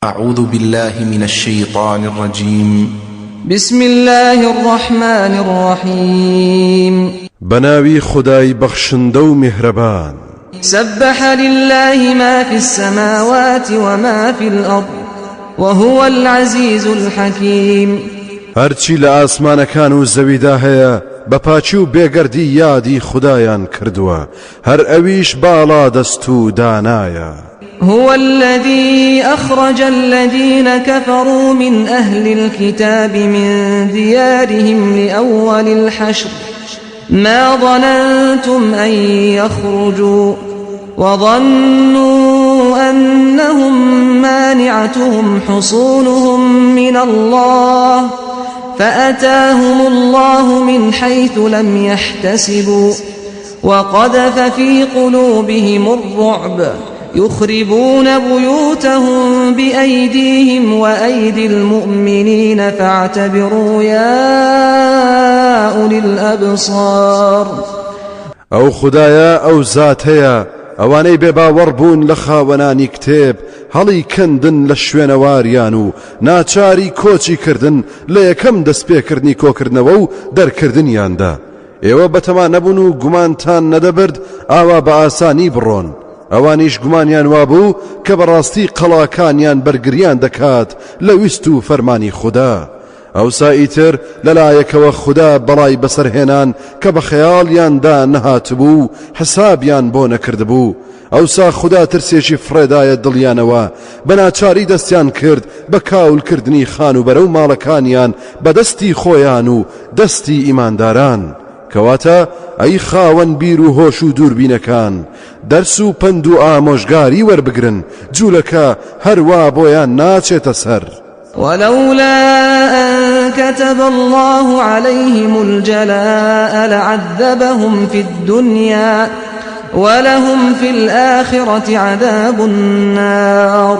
أعوذ بالله من الشيطان الرجيم. بسم الله الرحمن الرحيم. بناوي خداي بخشندو مهربان. سبح لله ما في السماوات وما في الأرض وهو العزيز الحكيم. هرچی لآسمان كانوا زويدا هيا بپاچو بێگەردی یادی خدایان کردووە هەر ئەویش باڵا دەستو دانایە. هو الذي أخرج الذين كفروا من أهل الكتاب من ديارهم لأول الحشر ما ظننتم أن يخرجوا وظنوا أنهم مانعتهم حصونهم من الله فأتاهم الله من حيث لم يحتسبوا وقذف في قلوبهم الرعب يخربون بيوتهم بأيديهم وأيدي المؤمنين فاعتبروا يا أولي الأبصار. أو خدايا أو ذاتيا ئەوانەی بێباوەڕ بوون لە خاوەنانی کتێب هەڵی کەندن لە شوێنەواریان و ناچاری کۆچی کردن لە یەکەم دەستپێکردنی کۆکردنەوە و دەرکردنیاندا. ئێوە بەتەما نەبوون و گومانتان نەدەبرد ئاوا بە ئاسانی بڕۆن. ئەوانیش گومانیان وابوو کە بەڕاستی قەڵاکانیان بەرگریان دەکات لە ویست و فەرمانی خوددا. ئەوسا ئیتر لەلایەکەوە خوددا بەڵای بەسەرهێنان کە بە خەیاڵیاندا نەهاتبوو حسابیان بۆ نەکردبوو. ئەوسا خوددا ترسێکی فڕێدایە دڵیانەوە بەناچاری دەستیان کرد بە کاولکردنی خانوبەرە و ماڵەکانیان بە دەستی خۆیان و دەستی ئیمانداران. کەواتە ئەی خاوەن بیر و هۆش و دووربینەکان دەرس و پند و ئامۆژگاری وەربگرن جوولەکە هەروە بۆیان ناچێتە سەر. ولولا أن كتب الله عليهم الجلاء لعذبهم في الدنيا ولهم في الآخرة عذاب النار.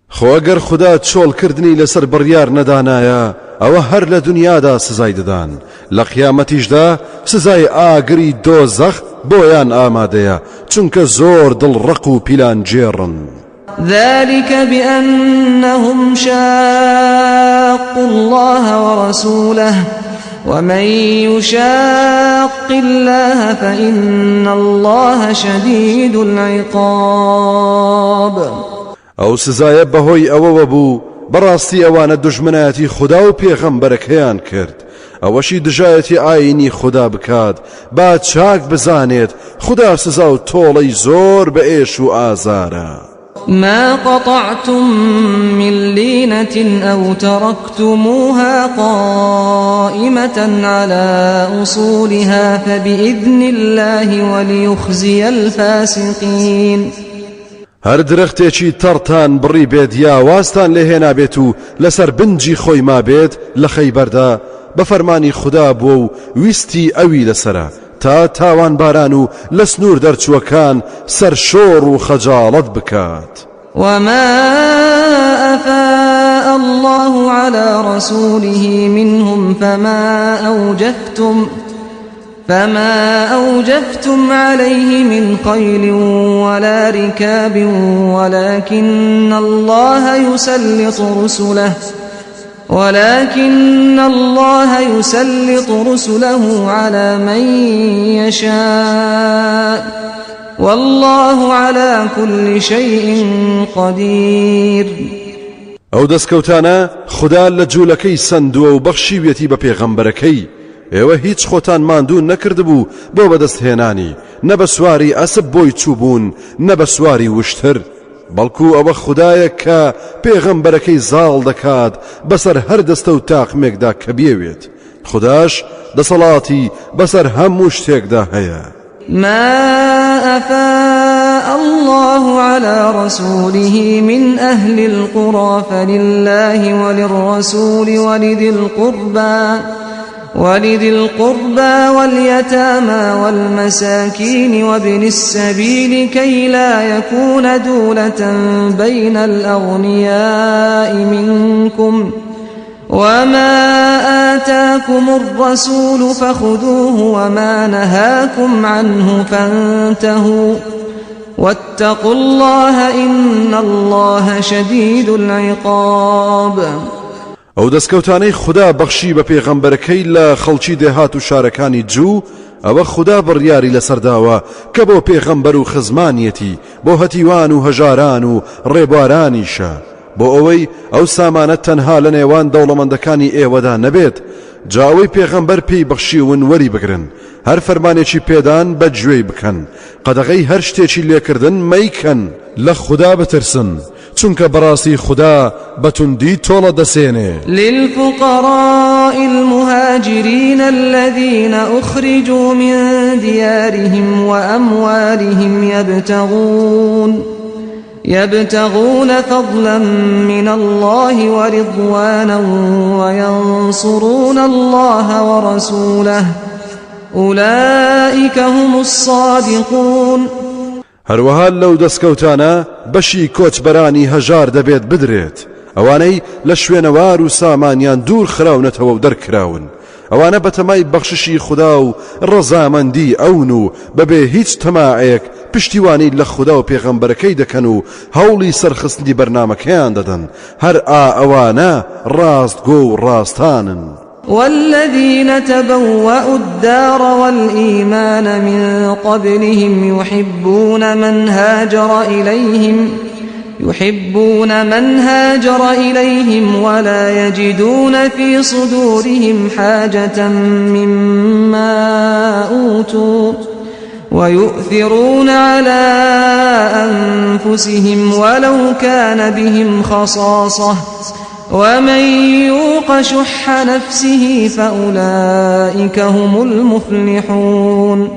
خۆ ئەگەر خوددا چۆڵکردنی لەسەر بڕیار نەدانایە ئەوە هەر لە دنیادا سزای دەدان لە قیامەتیشدا سزای ئاگری دۆزەخ بۆیان ئامادەیە چونکە زۆر دڵڕق و پیلان جێڕن. ذلك بأنهم شاقوا الله ورسوله ومن يشاق الله فإن الله شديد العقاب. ئەو سزایە بەهۆی ئەوەوە بوو بەڕاستی ئەوانە دوژمنایەتی خوددا و پێغەمبەرەکەیان کرد ئەوەشی دژایەتی ئاینی خوددا بکات با چاک بزانێت خوددا سزا و تۆڵەی زۆر بە ئێش و ئازارە. ما قطعتم من لينة أو تركتموها قائمة على أصولها فبإذن الله وليخزي الفاسقين. هەر درەختێکی تەڕتان بڕی بێت یا واستان لێهێنا بێت و لەسەر بنجی خۆی ما بێت لە خەیبەردا بە فەرمانی خوددا بووە و ویستی ئەوی لەسەرە تا تاوان باران و لە سنوور دەرچووەکان سەرشۆڕ و خەجاڵەت بکات. وما أفاء الله على رسوله منهم فما أوجفتم عليه من خيل ولا ركاب ولكن الله يسلط رسله على من يشاء والله على كل شيء قدير. ئەو دەستکەوتانە خوددا لە جوولەکەی سندووە و بەخشیوێتی بە پێغەمبەرەکەی. ئێوە هیچ خۆتان ماندوو نەکردبوو بۆ بەدەستهێنانی نە بە سواری ئەسب بۆی چووبوون نە بە سواری وشتر بەڵکو ئەوە خوددایە کە پێغەمبەرەکەی زاڵ دەکات بەسەر هەر دەستە و تاقمێکدا کە بێوێت. خودداش دەسەڵاتی بەسەر هەموو شتێکدا هەیە. ما أفاء الله على رسوله من أهل القرى فلله وللرسول ولذي القربى واليتامى والمساكين وابن السبيل كي لا يكون دولة بين الأغنياء منكم وما آتاكم الرسول فخذوه وما نهاكم عنه فانتهوا واتقوا الله إن الله شديد العقاب. ئەو دەستکەوتانەی خوددا بەخشی بە پێغەمبەرەکەی لە خەڵکی دێهات و شارەکانی جوو ئەوە خوددا بڕیاری لەسەرداوە کە بۆ پێغەمبەر و خزمانیەتی بۆ هەتیوان و هەژاران و ڕێبوارانیشە بۆ ئەوەی ئەو سامانە تەنها لە نێوان دەوڵەمەندەکانی ئێوەدا نەبێت جاوەی پێغەمبەر پێی بەخشیون وەری بگرن هەر فەرمانێکی پێدان بەگوێی بکەن قەدەغەی هەر شتێکی لێکردن مەیکەن لە خوددا بترسن چونکە بەڕاستی خوددا بەتوندی تۆڵە دەسێنێ. للفقراء المهاجرين الذين أخرجوا من ديارهم وأموالهم يبتغون فضلا من الله ورضوانا وينصرون الله ورسوله أولئك هم الصادقون. هەروەها لەو دەستکەوتانە بەشی کۆچبەرانی هەژار دەبێت بدرێت ئەوانەی لە شوێنەوار و سامانیان دوور خراونەتەوە و دەرکراون ئەوانە بەتەمای بەخششی خوددا و ڕەزامەندی ئەون و بەبێ هیچ تەماعێک پشتیوانی لە خوددا و پێغەمبەرەکەی دەکەن و هەوڵی سەرخستنی بەرنامەکەیان دەدەن هەر ئەوانە ڕاستگۆ و ڕاستانن. والذين تبوأوا الدار والإيمان من قبلهم يحبون من هاجر إليهم ولا يجدون في صدورهم حاجة مما أوتوا ويؤثرون على أنفسهم ولو كان بهم خصاصة ومن يوق شح نفسه فأولئك هم المفلحون.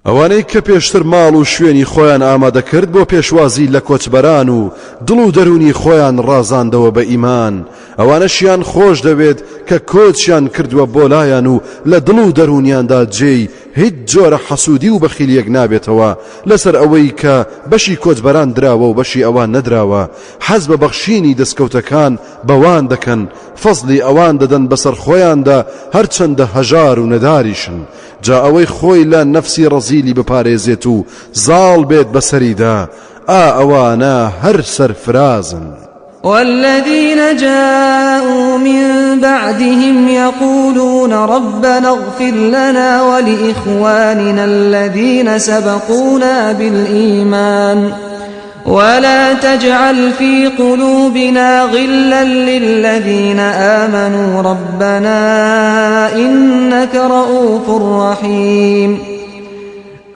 ئەوانەی کە پێشتر ماڵ و شوێنی خۆیان ئامادەکرد بۆ پێشوازی لە کۆچبەران و دڵ و دەرونی خۆیان ڕازاندەوە بە ئیمان ئەوانەشیان خۆش دەوێت کە کۆچیان کردووە بۆ لایەن و لە دڵ و دەرونیاندا جێی هیچ جۆرە حەسوودی و بەخیلیەک نابێتەوە لەسەر ئەوەی کە بەشی کۆچبەران دراوە و بەشی ئەوان نەدراوە حەز بە بەخشینی دەستکەوتەکان بەوان دەکەن فەزلی ئەوان دەدەن بەسەر خۆیاندا هەرچەندە هەژار و نەداریشن جا ئەوەی خۆی لە نەفسی ڕەزیلی بپارێزێت و زاڵ بێت بەسەریدا ئەوانە هەر سەرفرازن. والذين جاءوا من بعدهم يقولون ربنا اغفر لنا ولإخواننا الذين سبقونا بالإيمان ولا تجعل في قلوبنا غلا للذين آمنوا ربنا إنك رؤوف رحيم.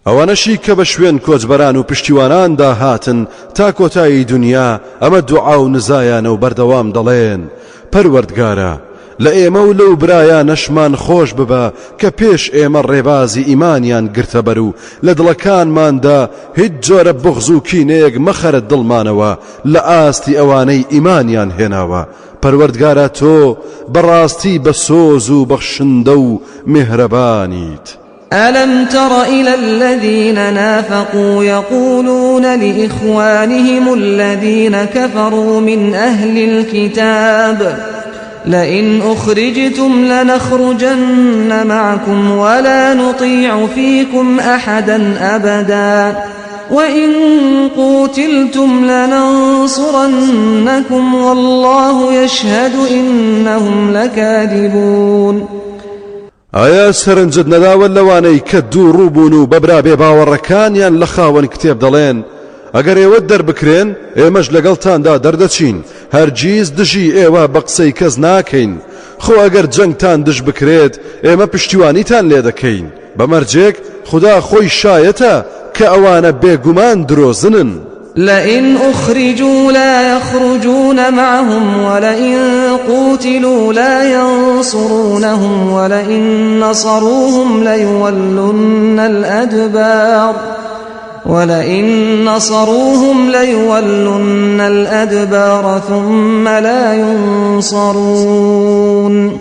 ئەوانەشی کە بە شوێن کۆچبەران و پشتیواناندا هاتن تا کۆتایی دنیا ئەمە دوعا و نزایانە و بەردەوام دەڵێن پەروەردگارە لە ئێمە و لەو برایانەشمان خۆش ببە کە پێش ئێمە ڕێبازی ئیمانیان گرتە بەر و لە دڵەکانماندا هیچ جۆرە بغز و کینەیەک مەخەرە دڵمانەوە لە ئاستی ئەوانەی ئیمانیان هێناوە پەروەردگارە تۆ بەڕاستی بە سۆز و بەخشندە و میهرەبانیت. ألم تر إلى الذين نافقوا يقولون لإخوانهم الذين كفروا من أهل الكتاب لئن أخرجتم لنخرجن معكم ولا نطيع فيكم أحدا أبدا وإن قوتلتم لننصرنكم والله يشهد إنهم لكاذبون. ئایا سەرنجت نەداوە لەوانەی کە دوو ڕووبوون و بەبرا بێ باوەڕەکانیان لە خاوەن کتێب دەڵێن ئەگەر ئێوە دەربکرێن ئێمەش لەگەڵتاندا دەردەچین هەرگیز دژی ئێوە بە قسەی کەس ناکەین خۆ ئەگەر جەنگتان دژ بکرێت ئێمە پشتیوانیتان لێ دەکەین بەمەرجێک خوددا خۆی شایەتە کە ئەوانە بێگومان درۆزنن. لئن أخرجوا لا يخرجون معهم ولئن قوتلوا لا ينصرونهم ولئن نصروهم ليولن الأدبار ثم لا ينصرون.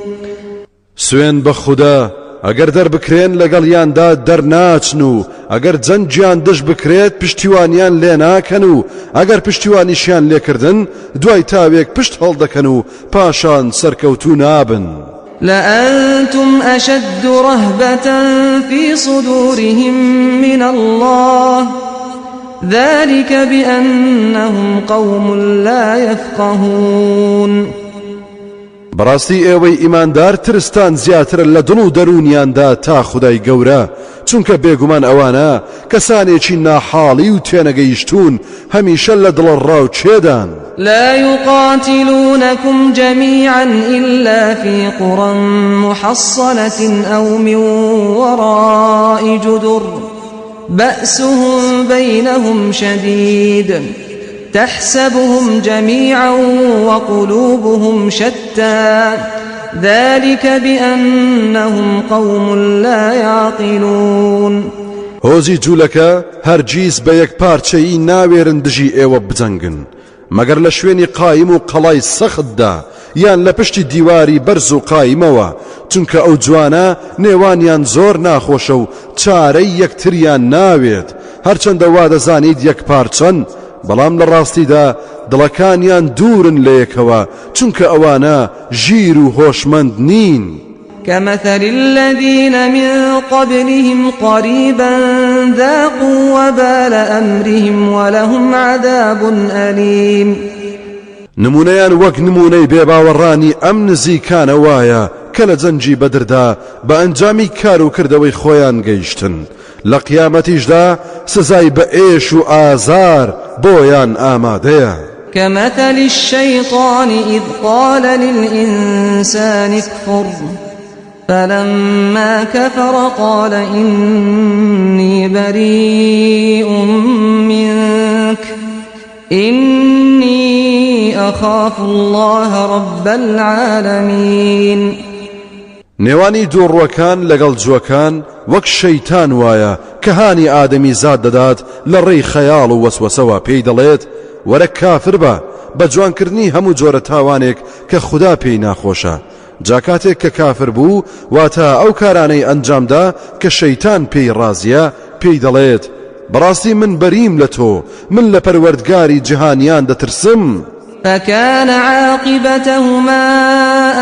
سوێن بە خوددا ئەگەر دەربکرێن لەگەڵیاندا دەرناچن و ئەگەر جەنگیان دژ بکرێت پشتیوانیان لێ ناکەن و ئەگەر پشتیوانیشیان لێکردن دوای تاوێک پشت هەڵدەکەن و پاشان سەرکەوتوو نابن. لأنتم أشد رهبة في صدورهم من الله ذلك بأنهم قوم لا يفقهون. بەڕاستی ئێوەی ئیماندار ترستان زیاترە لە دڵ و دەرونیاندا تا خودای گەورە، چونکە بێگومان ئەوانە کەسانێکی ناحاڵی و تێنەگەیشتون هەمیشە لە دڵ ڕاو چێدان. لا يقاتلونكم جميعا إلا في قرى محصنة أو من وراء جدر بأسهم بينهم شديد تحسبهم جميعا وقلوبهم شتى ذلك بأنهم قوم لا يعقلون. هۆزی جوولەکە هەرگیز بە یەک پارچەیی ناوێرن دژی ئێوە بجەنگن مەگەر لە شوێنی قایم و قەڵای سەختدا یان لە پشتی دیواری بەرز و قایمەوە، چونکە ئەو جوانە نێوانیان زۆر ناخۆشە و چارەی یەکتریان ناوێت، هەرچەندە وا دەزانیت یەک پارچەن، بەڵام لە ڕاستیدا دڵەکانیان دوورن لە یەکەوە، چونکە ئەوانە ژیر و هۆشمەند نین. كمثل الذين من قبلهم قريبا ذاقوا وبال أمرهم ولهم عذاب أليم. نمونەیان وەک نمونەی بێباوەڕانی ئەم نزیکانە وایە کە لە جەنگی بەدردا بە ئەنجامی کار و کردەوەی خۆیان گەیشتن، لە قیامەتیشدا سزای بە ئێش و ئازار بۆیان ئامادەیە. كمثل الشيطان إذ قال للإنسان اكفر فلما كفر قال إني بريء منك إني أخاف الله رب العالمين. نێوانی دووڕوەکان لەگەڵ جووەکان وەک شەیتان وایە کە هانی ئادەمی زاد دەدات لە ڕێی خەیاڵ و وەسوەسەوە پێی دەڵێت وەرە کافر بە جوانکردنی هەموو جۆرە تاوانێک کە خوددا پێی ناخۆشە. جاکاتێک کە کافر بوو واتە ئەو کارانەی ئەنجامدا کە شەیتان پێی ڕازیە پێی دەڵێت بەڕاستی من بەریم لە تۆ، من لە پەروەردگاری جیهانیان دەترسم. فكان عاقبتهما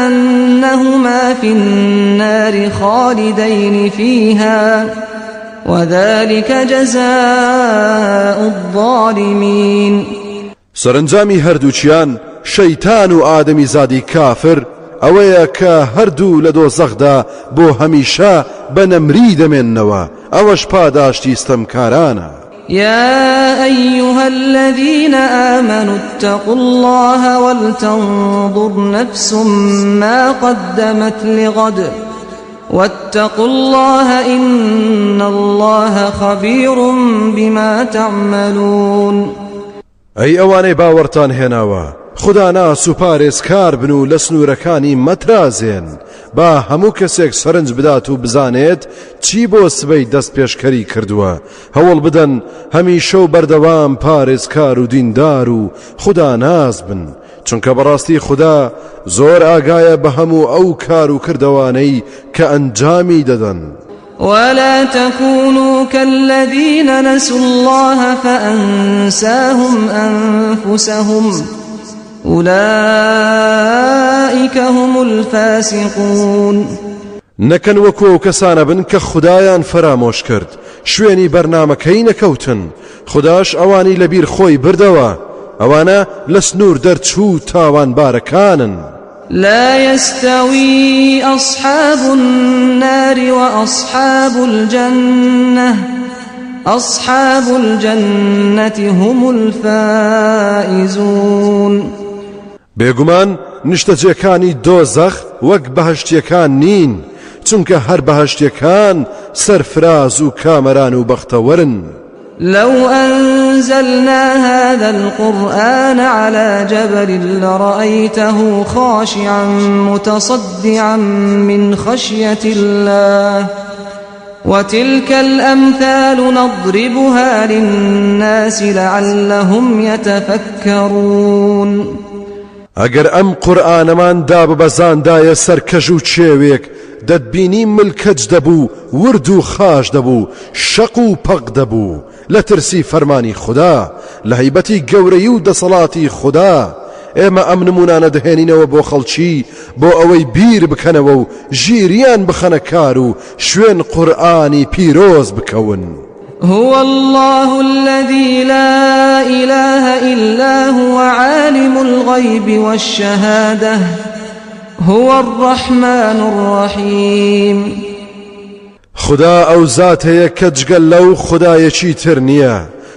أنهما في النار خالدين فيها وذلك جزاء الظالمين. سەرنجامی هەردووچیان شەیتان و ئادەمی زادی کافر ئەوەیە کە هەردوو لە دۆزەخدا بۆ هەمیشە بە نەمری دەمێننەوە، ئەوەش پاداشتی ستەمکارانە. يا أيها الذين آمنوا اتقوا الله ولتنظر نفس ما قدمت لغد واتقوا الله إن الله خبير بما تعملون. ئەی ئەوانەی باوەڕتان هێناوە، خدا ناس و پارێزکار بن و لە سنوورەکانی مەترازێن، با هەموو کەسێک سەرنج بدات و بزانێت چی بۆ سبەی دەست پێشکەری کردووە، هەوڵ بدەن هەمیشە و بەردەوام پارێزکار و دیندار و خدا ناز بن، چونکە بەڕاستی خدا زۆر ئاگایە بە هەموو ئەو کار و کردەوانەی کە ئەنجامی دەدەن. ولا تكونوا كالذين نسوا الله فأنساهم أنفسهم أولئك هم الفاسقون. نەکەن وەکو کەسانە بن کە خودایان فرامۆش کرد، شوێنی بەرنامەکەی نەکەوتن، خوداش ئەوانی لەبیر خۆی بردەوە، ئەوانە لە سنوور دەرچوو تاوانبارەکانن. لا يستوي أصحاب النار وأصحاب الجنة أصحاب الجنة هم الفائزون. بێگومان نیشتەجێکانی دۆزەخ وەک بەهەشتیەکان نین، چونکە هەر بەهەشتیەکان سەرفراز و کامەران و بەختەوەرن. لو أنزلنا هذا القرآن على جبل لرأيته خاشعا متصدعا من خشية الله وتلك الأمثال نضربها للناس لعلهم يتفكرون. ئەگەر ئەم قورئانەمان دا ببەزاندایە سەرکەژ و چێوێک دەتبینی ملکەج دەبوو، ورد و خاش دەبوو، شەق و پەق دەبوو لە ترسی فەرمانی خوددا، لە هەیبەتی گەورەی و دەسەڵاتی خوددا. ئێمە ئەم نمونانە دەهێنینەوە بۆ خەڵکی بۆ ئەوەی بیر بکەنەوە و ژیریان بخەنە کار و شوێن قورئانی پیرۆز بکەون. هو الله الذي لا إله إلا هو عالم الغيب والشهادة هو الرحمن الرحيم خدا ئەو زاتەیە کە جگەل لەو خدایەکی تر نییە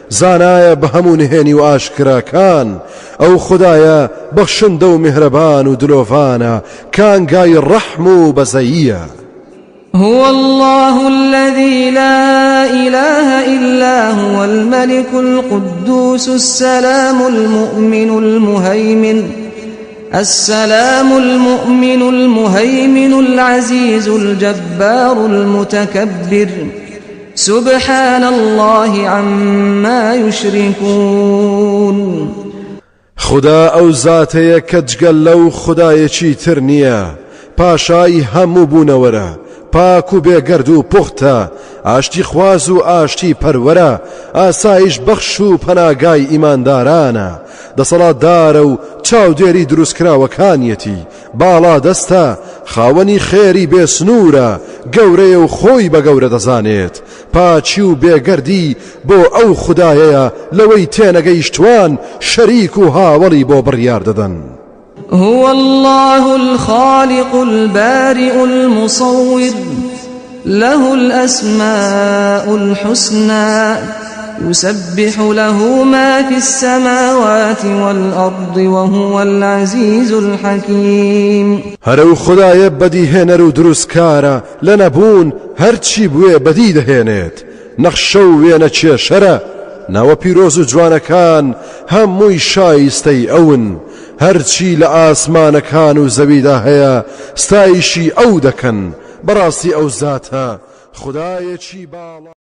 زانایە بە هەموو نهێنی و ئاشکراکان ئەو خدایە بەخشندە و میهرەبان و دلۆڤانە کانگای ڕەحم و بەزەییە هو الله الذي لا إله إلا هو الملك القدوس السلام المؤمن العزيز الجبار المتكبر سبحان الله عما يشركون خدا ئەو زاتەیە کە جگەل لەو خدایەکی تر نییە پاشای هەموو بوونەوەرە پاک و بێگەرد و پوختە ئاشتی خواز و ئاشتی پەروەرە ئاسایش بەخش و پەناگای ئیماندارانە دەسەڵاتدارە و چاودێری دروستکراوەکانیەتی باڵا دەستە خاوەنی خێری بێسنوورە گەورەیە و خۆی بە گەورە دەزانێت پاچی و بێگەردی بۆ ئەو خودایەیە لەوەی تێنەگەیشتوان شەریک و هاوڵی بۆ بڕیار دەدەن هو الله الخالق البارئ المصور له الأسماء الحسنى يسبح له ما في السماوات والأرض وهو العزيز الحكيم هەرەو خدایە بەدیهێنەر و دروستکارە لە نەبوون هەرچی بوێ بەدی دەهێنێت نەخشە و وێنە کێشەرە ناوە پیرۆز و جوانەکان هەمووی شایستەی ئەون هەرچی لە ئاسمانەکان و زەویدا هەیە ستایشی ئەو دەکەن بەڕاستی ئەو زاتە خدایەکی باڵا